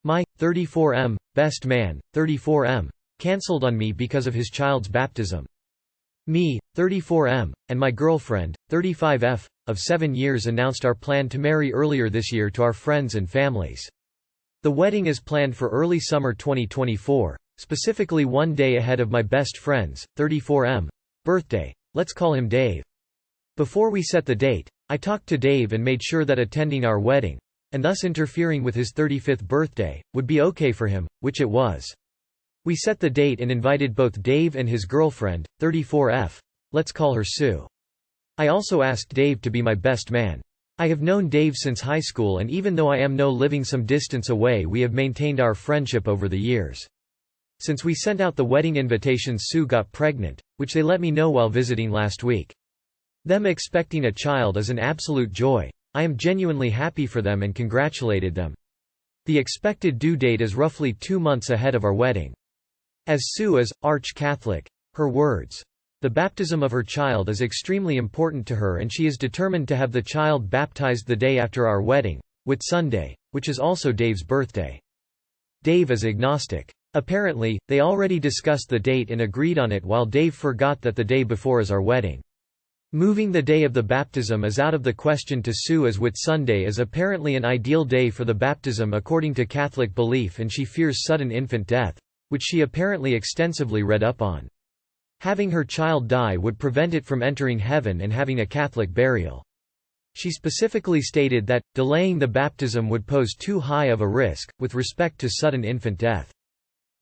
My 34M best man, 34M, cancelled on me because of his child's baptism. Me, 34M, and my girlfriend, 35F, of 7 years announced our plan to marry earlier this year to our friends and families. The wedding is planned for early summer 2024, specifically one day ahead of my best friend's, 34M, birthday. Let's call him Dave. Before we set the date, I talked to Dave and made sure that attending our wedding, and thus interfering with his 35th birthday, would be okay for him, which it was. We set the date and invited both Dave and his girlfriend, 34F. Let's call her Sue. I also asked Dave to be my best man. I have known Dave since high school, and even though I am now living some distance away, we have maintained our friendship over the years. Since we sent out the wedding invitations, Sue got pregnant, which they let me know while visiting last week. Them expecting a child is an absolute joy. I am genuinely happy for them and congratulated them. The expected due date is roughly 2 months ahead of our wedding. As Sue is arch-Catholic, her words, the baptism of her child is extremely important to her, and she is determined to have the child baptized the day after our wedding, Whitsunday, which is also Dave's birthday. Dave is agnostic. Apparently, they already discussed the date and agreed on it, while Dave forgot that the day before is our wedding. Moving the day of the baptism is out of the question to Sue, as Whitsunday is apparently an ideal day for the baptism according to Catholic belief, and she fears sudden infant death, which she apparently extensively read up on. Having her child die would prevent it from entering heaven and having a Catholic burial. She specifically stated that, delaying the baptism would pose too high of a risk, with respect to sudden infant death.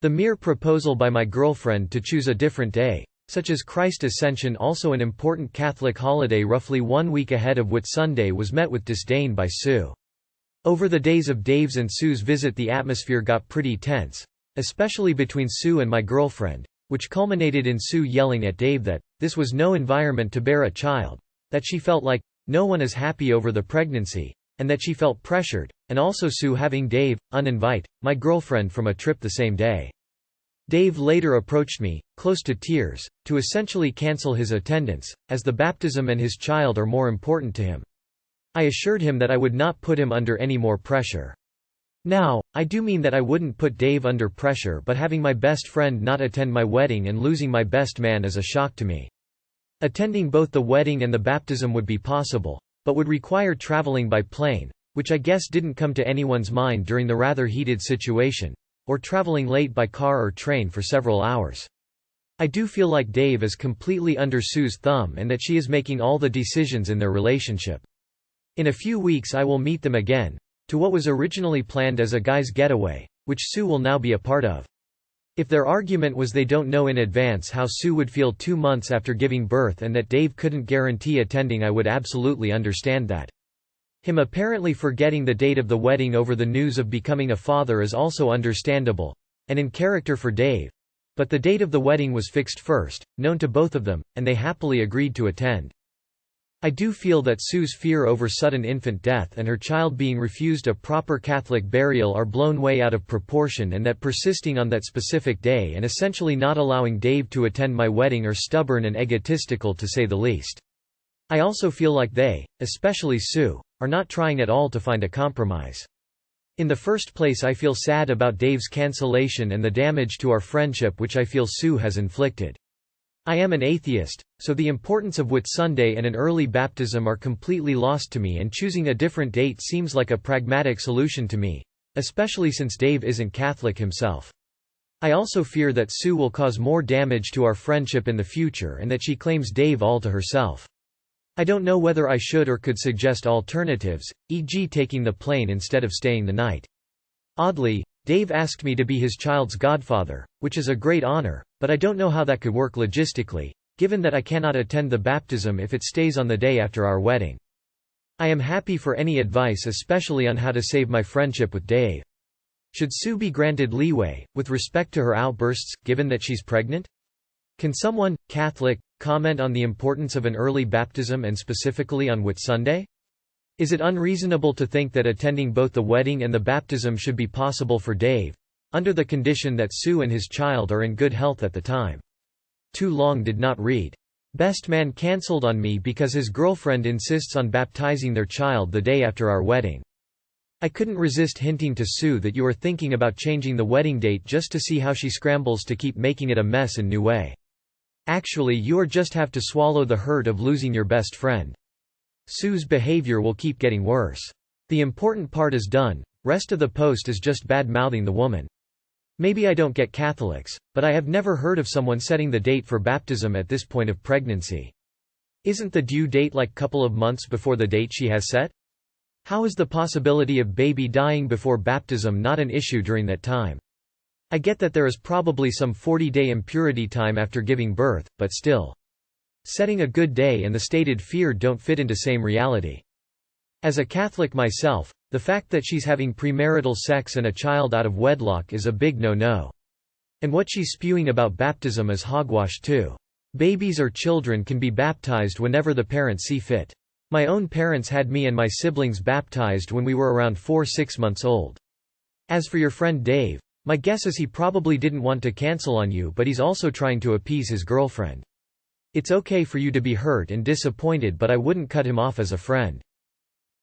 The mere proposal by my girlfriend to choose a different day, such as Christ Ascension, also an important Catholic holiday roughly 1 week ahead of Whitsunday, was met with disdain by Sue. Over the days of Dave's and Sue's visit, the atmosphere got pretty tense, especially between Sue and my girlfriend, which culminated in Sue yelling at Dave that this was no environment to bear a child, that she felt like no one is happy over the pregnancy, and that she felt pressured, and also Sue having Dave uninvite my girlfriend from a trip the same day. Dave later approached me, close to tears, to essentially cancel his attendance, as the baptism and his child are more important to him. I assured him that I would not put him under any more pressure. Now, I do mean that I wouldn't put Dave under pressure, but having my best friend not attend my wedding and losing my best man is a shock to me. Attending both the wedding and the baptism would be possible, but would require traveling by plane, which I guess didn't come to anyone's mind during the rather heated situation, or traveling late by car or train for several hours. I do feel like Dave is completely under Sue's thumb and that she is making all the decisions in their relationship. In a few weeks I will meet them again, to what was originally planned as a guy's getaway, which Sue will now be a part of. If their argument was they don't know in advance how Sue would feel 2 months after giving birth and that Dave couldn't guarantee attending, I would absolutely understand that. Him apparently forgetting the date of the wedding over the news of becoming a father is also understandable, and in character for Dave. But the date of the wedding was fixed first, known to both of them, and they happily agreed to attend. I do feel that Sue's fear over sudden infant death and her child being refused a proper Catholic burial are blown way out of proportion, and that persisting on that specific day and essentially not allowing Dave to attend my wedding are stubborn and egotistical, to say the least. I also feel like they, especially Sue, are not trying at all to find a compromise. In the first place, I feel sad about Dave's cancellation and the damage to our friendship which I feel Sue has inflicted. I am an atheist, so the importance of Whitsunday and an early baptism are completely lost to me, and choosing a different date seems like a pragmatic solution to me, especially since Dave isn't Catholic himself. I also fear that Sue will cause more damage to our friendship in the future and that she claims Dave all to herself. I don't know whether I should or could suggest alternatives, e.g. taking the plane instead of staying the night. Oddly, Dave asked me to be his child's godfather, which is a great honor, but I don't know how that could work logistically, given that I cannot attend the baptism if it stays on the day after our wedding. I am happy for any advice, especially on how to save my friendship with Dave. Should Sue be granted leeway, with respect to her outbursts, given that she's pregnant? Can someone, Catholic, comment on the importance of an early baptism and specifically on Whitsunday? Is it unreasonable to think that attending both the wedding and the baptism should be possible for Dave, under the condition that Sue and his child are in good health at the time? Too long did not read. Best man cancelled on me because his girlfriend insists on baptizing their child the day after our wedding. I couldn't resist hinting to Sue that you are thinking about changing the wedding date just to see how she scrambles to keep making it a mess in new way. Actually, you just have to swallow the hurt of losing your best friend. Sue's behavior will keep getting worse. The important part is done, rest of the post is just bad-mouthing the woman. Maybe I don't get Catholics, but I have never heard of someone setting the date for baptism at this point of pregnancy. Isn't the due date like couple of months before the date she has set? How is the possibility of baby dying before baptism not an issue during that time? I get that there is probably some 40-day impurity time after giving birth, but still. Setting a good day and the stated fear don't fit into same reality. As a Catholic myself, the fact that she's having premarital sex and a child out of wedlock is a big no-no. And what she's spewing about baptism is hogwash too. Babies or children can be baptized whenever the parents see fit. My own parents had me and my siblings baptized when we were around 4-6 months old. As for your friend Dave, my guess is he probably didn't want to cancel on you, but he's also trying to appease his girlfriend. It's okay for you to be hurt and disappointed, but I wouldn't cut him off as a friend.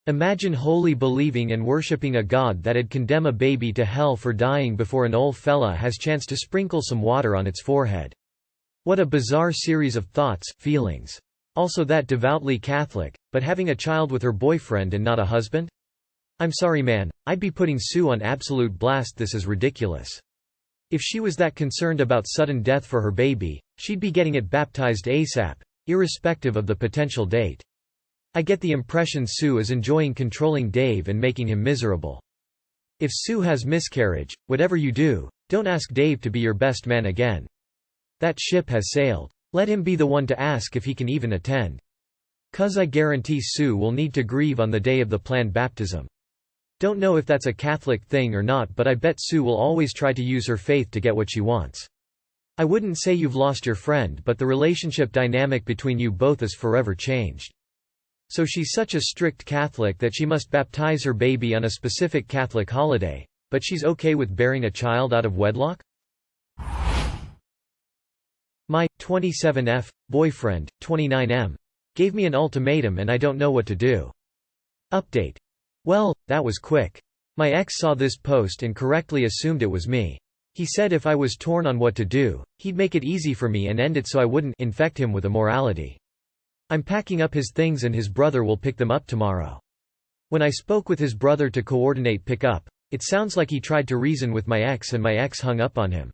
Imagine wholly believing and worshipping a god that'd condemn a baby to hell for dying before an old fella has chance to sprinkle some water on its forehead. What a bizarre series of thoughts, feelings. Also that devoutly Catholic, but having a child with her boyfriend and not a husband? I'm sorry man, I'd be putting Sue on absolute blast. This is ridiculous. If she was that concerned about sudden death for her baby, she'd be getting it baptized ASAP, irrespective of the potential date. I get the impression Sue is enjoying controlling Dave and making him miserable. If Sue has miscarriage, whatever you do, don't ask Dave to be your best man again. That ship has sailed. Let him be the one to ask if he can even attend. 'Cause I guarantee Sue will need to grieve on the day of the planned baptism. Don't know if that's a Catholic thing or not, but I bet Sue will always try to use her faith to get what she wants. I wouldn't say you've lost your friend, but the relationship dynamic between you both is forever changed. So she's such a strict Catholic that she must baptize her baby on a specific Catholic holiday, but she's okay with bearing a child out of wedlock? My 27F boyfriend, 29M, gave me an ultimatum and I don't know what to do. Update. Well, that was quick. My ex saw this post and correctly assumed it was me. He said if I was torn on what to do, he'd make it easy for me and end it so I wouldn't infect him with immorality. I'm packing up his things and his brother will pick them up tomorrow. When I spoke with his brother to coordinate pickup, it sounds like he tried to reason with my ex and my ex hung up on him.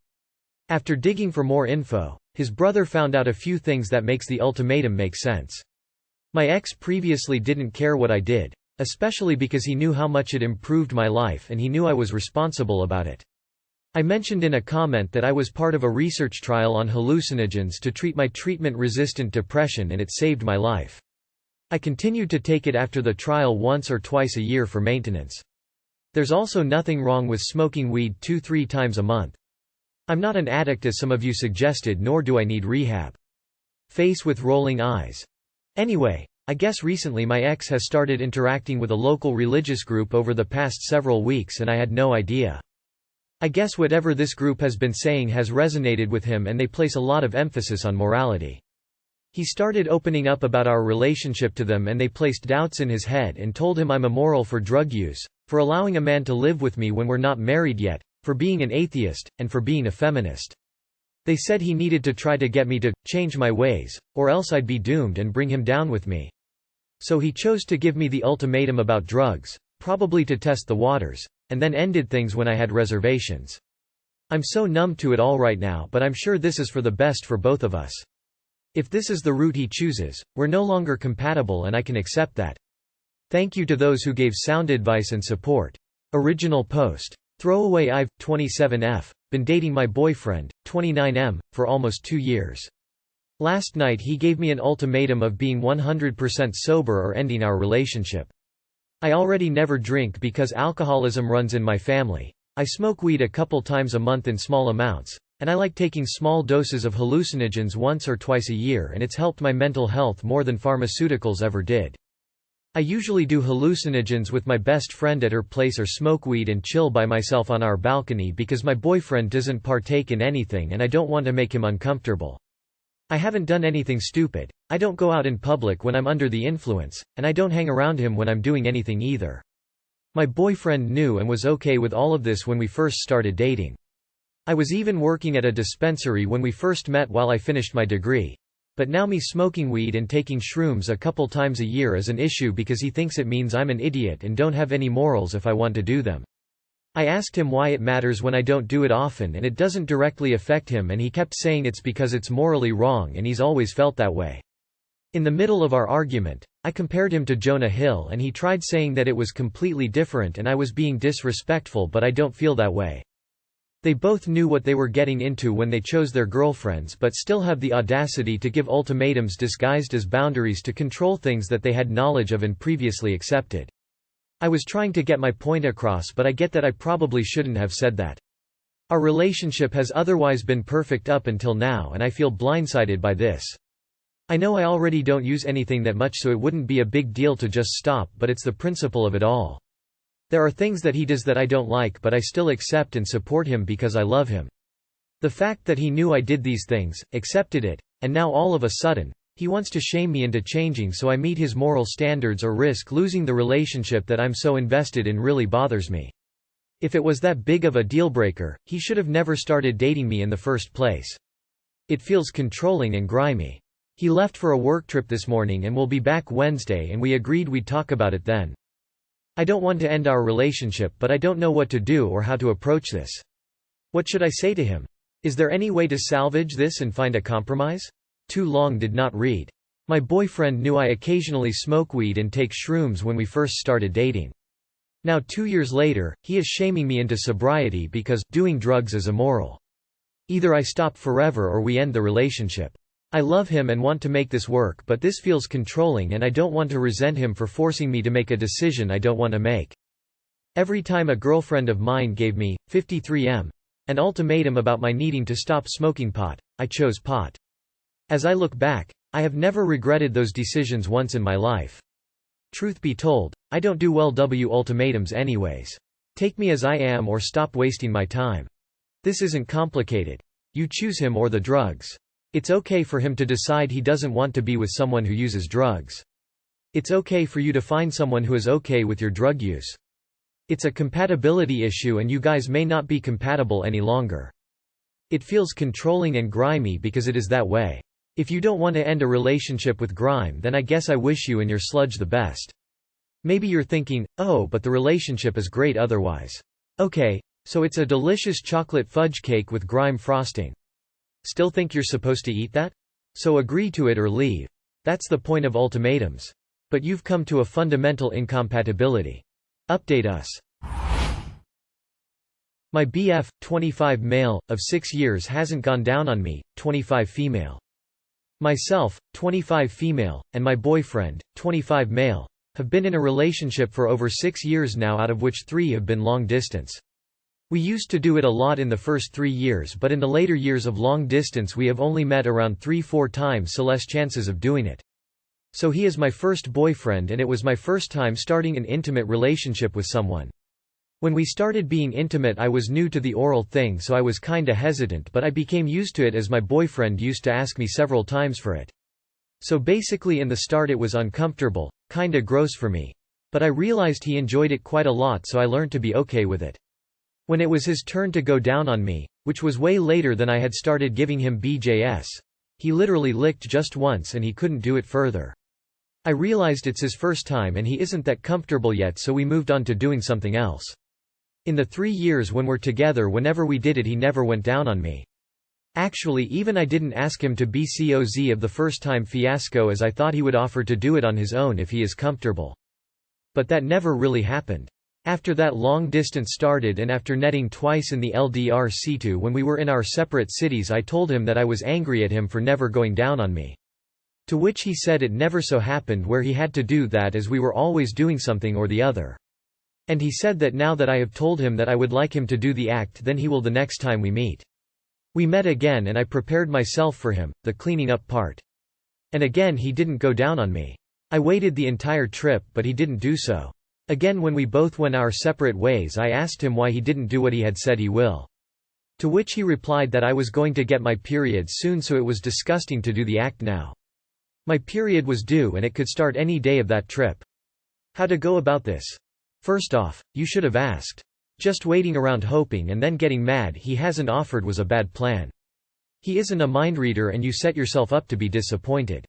After digging for more info, his brother found out a few things that makes the ultimatum make sense. My ex previously didn't care what I did, especially because he knew how much it improved my life and he knew I was responsible about it. I mentioned in a comment that I was part of a research trial on hallucinogens to treat my treatment-resistant depression and it saved my life. I continued to take it after the trial once or twice a year for maintenance. There's also nothing wrong with smoking weed 2-3 times a month. I'm not an addict as some of you suggested, nor do I need rehab. Face with rolling eyes. Anyway, I guess recently my ex has started interacting with a local religious group over the past several weeks and I had no idea. I guess whatever this group has been saying has resonated with him and they place a lot of emphasis on morality. He started opening up about our relationship to them and they placed doubts in his head and told him I'm immoral for drug use, for allowing a man to live with me when we're not married yet, for being an atheist, and for being a feminist. They said he needed to try to get me to change my ways, or else I'd be doomed and bring him down with me. So he chose to give me the ultimatum about drugs, probably to test the waters, and then ended things when I had reservations. I'm so numb to it all right now, but I'm sure this is for the best for both of us. If this is the route he chooses, we're no longer compatible and I can accept that. Thank you to those who gave sound advice and support. Original post. Throwaway. I've, 27F, been dating my boyfriend, 29M, for almost 2 years. Last night he gave me an ultimatum of being 100% sober or ending our relationship. I already never drink because alcoholism runs in my family. I smoke weed a couple times a month in small amounts, and I like taking small doses of hallucinogens once or twice a year and it's helped my mental health more than pharmaceuticals ever did. I usually do hallucinogens with my best friend at her place or smoke weed and chill by myself on our balcony because my boyfriend doesn't partake in anything and I don't want to make him uncomfortable. I haven't done anything stupid, I don't go out in public when I'm under the influence, and I don't hang around him when I'm doing anything either. My boyfriend knew and was okay with all of this when we first started dating. I was even working at a dispensary when we first met while I finished my degree. But now me smoking weed and taking shrooms a couple times a year is an issue because he thinks it means I'm an idiot and don't have any morals if I want to do them. I asked him why it matters when I don't do it often and it doesn't directly affect him, and he kept saying it's because it's morally wrong and he's always felt that way. In the middle of our argument, I compared him to Jonah Hill and he tried saying that it was completely different and I was being disrespectful, but I don't feel that way. They both knew what they were getting into when they chose their girlfriends, but still have the audacity to give ultimatums disguised as boundaries to control things that they had knowledge of and previously accepted. I was trying to get my point across, but I get that I probably shouldn't have said that. Our relationship has otherwise been perfect up until now and I feel blindsided by this. I know I already don't use anything that much, so it wouldn't be a big deal to just stop, but it's the principle of it all. There are things that he does that I don't like, but I still accept and support him because I love him. The fact that he knew I did these things, accepted it, and now all of a sudden, he wants to shame me into changing so I meet his moral standards or risk losing the relationship that I'm so invested in really bothers me. If it was that big of a deal-breaker, he should have never started dating me in the first place. It feels controlling and grimy. He left for a work trip this morning and will be back Wednesday, and we agreed we'd talk about it then. I don't want to end our relationship, but I don't know what to do or how to approach this. What should I say to him? Is there any way to salvage this and find a compromise? Too long did not read. My boyfriend knew I occasionally smoke weed and take shrooms when we first started dating. Now 2 years later, he is shaming me into sobriety because doing drugs is immoral. Either I stop forever or we end the relationship. I love him and want to make this work, but this feels controlling and I don't want to resent him for forcing me to make a decision I don't want to make. Every time a girlfriend of mine gave me, 53M, an ultimatum about my needing to stop smoking pot, I chose pot. As I look back, I have never regretted those decisions once in my life. Truth be told, I don't do well with ultimatums anyways. Take me as I am or stop wasting my time. This isn't complicated. You choose him or the drugs. It's okay for him to decide he doesn't want to be with someone who uses drugs. It's okay for you to find someone who is okay with your drug use. It's a compatibility issue and you guys may not be compatible any longer. It feels controlling and grimy because it is that way. If you don't want to end a relationship with grime, then I guess I wish you and your sludge the best. Maybe you're thinking, oh, but the relationship is great otherwise. Okay, so it's a delicious chocolate fudge cake with grime frosting. Still think you're supposed to eat that? So agree to it or leave. That's the point of ultimatums. But you've come to a fundamental incompatibility. Update us. My BF, 25 male, of 6 years hasn't gone down on me, 25 female. Myself, 25 female, and my boyfriend, 25 male, have been in a relationship for over 6 years now, out of which 3 have been long distance. We used to do it a lot in the first 3 years, but in the later years of long distance we have only met around 3-4 times, so less chances of doing it. So he is my first boyfriend and it was my first time starting an intimate relationship with someone. When we started being intimate I was new to the oral thing, so I was kinda hesitant, but I became used to it as my boyfriend used to ask me several times for it. So basically in the start it was uncomfortable, kinda gross for me. But I realized he enjoyed it quite a lot, so I learned to be okay with it. When it was his turn to go down on me, which was way later than I had started giving him BJS, he literally licked just once and he couldn't do it further. I realized it's his first time and he isn't that comfortable yet, so we moved on to doing something else. In the 3 years when we're together, whenever we did it he never went down on me. Actually, even I didn't ask him to be COZ of the first time fiasco, as I thought he would offer to do it on his own if he is comfortable. But that never really happened. After that long distance started and after netting twice in the LDR-C2 when we were in our separate cities, I told him that I was angry at him for never going down on me. To which he said it never so happened where he had to do that, as we were always doing something or the other. And he said that now that I have told him that I would like him to do the act, then he will the next time we meet. We met again and I prepared myself for him, the cleaning up part. And again he didn't go down on me. I waited the entire trip, but he didn't do so. Again, when we both went our separate ways, I asked him why he didn't do what he had said he will. To which he replied that I was going to get my period soon, so it was disgusting to do the act now. My period was due and it could start any day of that trip. How to go about this? First off, you should have asked. Just waiting around hoping and then getting mad he hasn't offered was a bad plan. He isn't a mind reader and you set yourself up to be disappointed.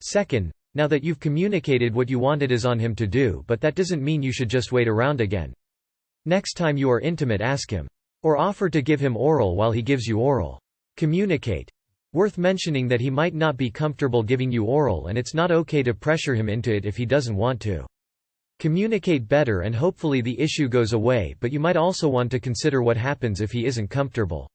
Second, now that you've communicated what you want, it is on him to do, but that doesn't mean you should just wait around again. Next time you are intimate, ask him. Or offer to give him oral while he gives you oral. Communicate. Worth mentioning that he might not be comfortable giving you oral and it's not okay to pressure him into it if he doesn't want to. Communicate better and hopefully the issue goes away, but you might also want to consider what happens if he isn't comfortable.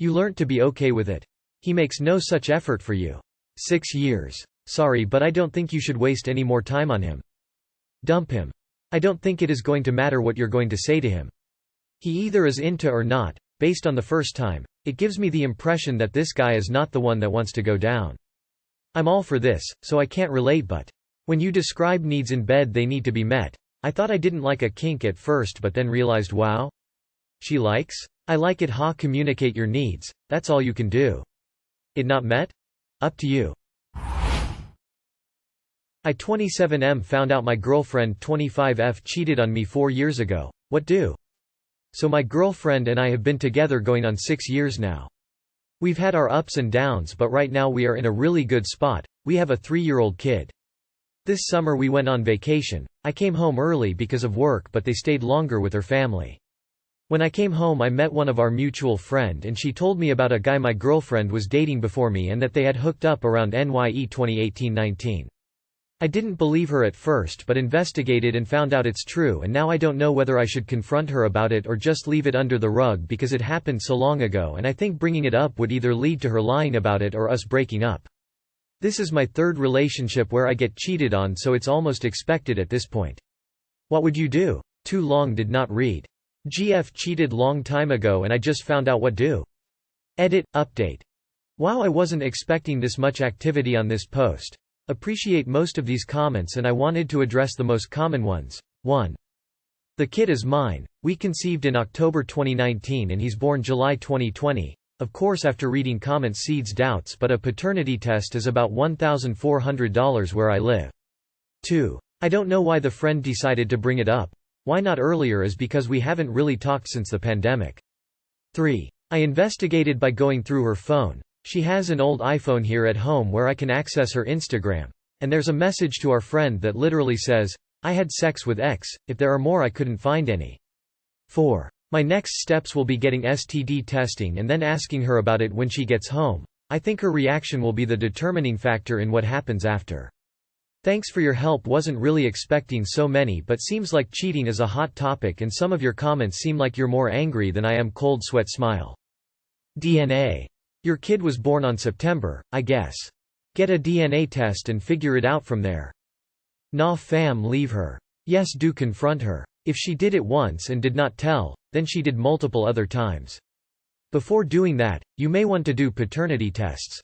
You learnt to be okay with it. He makes no such effort for you. 6 years. Sorry, but I don't think you should waste any more time on him. Dump him. I don't think it is going to matter what you're going to say to him. He either is into or not. Based on the first time, it gives me the impression that this guy is not the one that wants to go down. I'm all for this, so I can't relate, but when you describe needs in bed, they need to be met. I thought I didn't like a kink at first, but then realized, wow. She likes? I like it. Communicate your needs, that's all you can do. It not met? Up to you. I 27M found out my girlfriend 25F cheated on me 4 years ago. What do? So my girlfriend and I have been together going on 6 years now. We've had our ups and downs, but right now we are in a really good spot. We have a 3-year-old kid. This summer we went on vacation. I came home early because of work, but they stayed longer with her family. When I came home I met one of our mutual friend and she told me about a guy my girlfriend was dating before me and that they had hooked up around NYE 2018-19. I didn't believe her at first but investigated and found out it's true, and now I don't know whether I should confront her about it or just leave it under the rug because it happened so long ago, and I think bringing it up would either lead to her lying about it or us breaking up. This is my 3rd relationship where I get cheated on, so it's almost expected at this point. What would you do? Too long did not read. GF cheated long time ago and I just found out what do. Edit, update. Wow, I wasn't expecting this much activity on this post. Appreciate most of these comments and I wanted to address the most common ones. 1. The kid is mine. We conceived in October 2019 and he's born July 2020. Of course, after reading comments seeds doubts, but a paternity test is about $1,400 where I live. 2. I don't know why the friend decided to bring it up. Why not earlier, is because we haven't really talked since the pandemic. 3. I investigated by going through her phone. She has an old iPhone here at home where I can access her Instagram. And there's a message to our friend that literally says, I had sex with X, if there are more I couldn't find any. 4. My next steps will be getting STD testing and then asking her about it when she gets home. I think her reaction will be the determining factor in what happens after. Thanks for your help. Wasn't really expecting so many, but seems like cheating is a hot topic and some of your comments seem like you're more angry than I am. Cold sweat smile. DNA. Your kid was born on September, I guess. Get a DNA test and figure it out from there. Nah fam, leave her. Yes, do confront her. If she did it once and did not tell, then she did multiple other times. Before doing that, you may want to do paternity tests.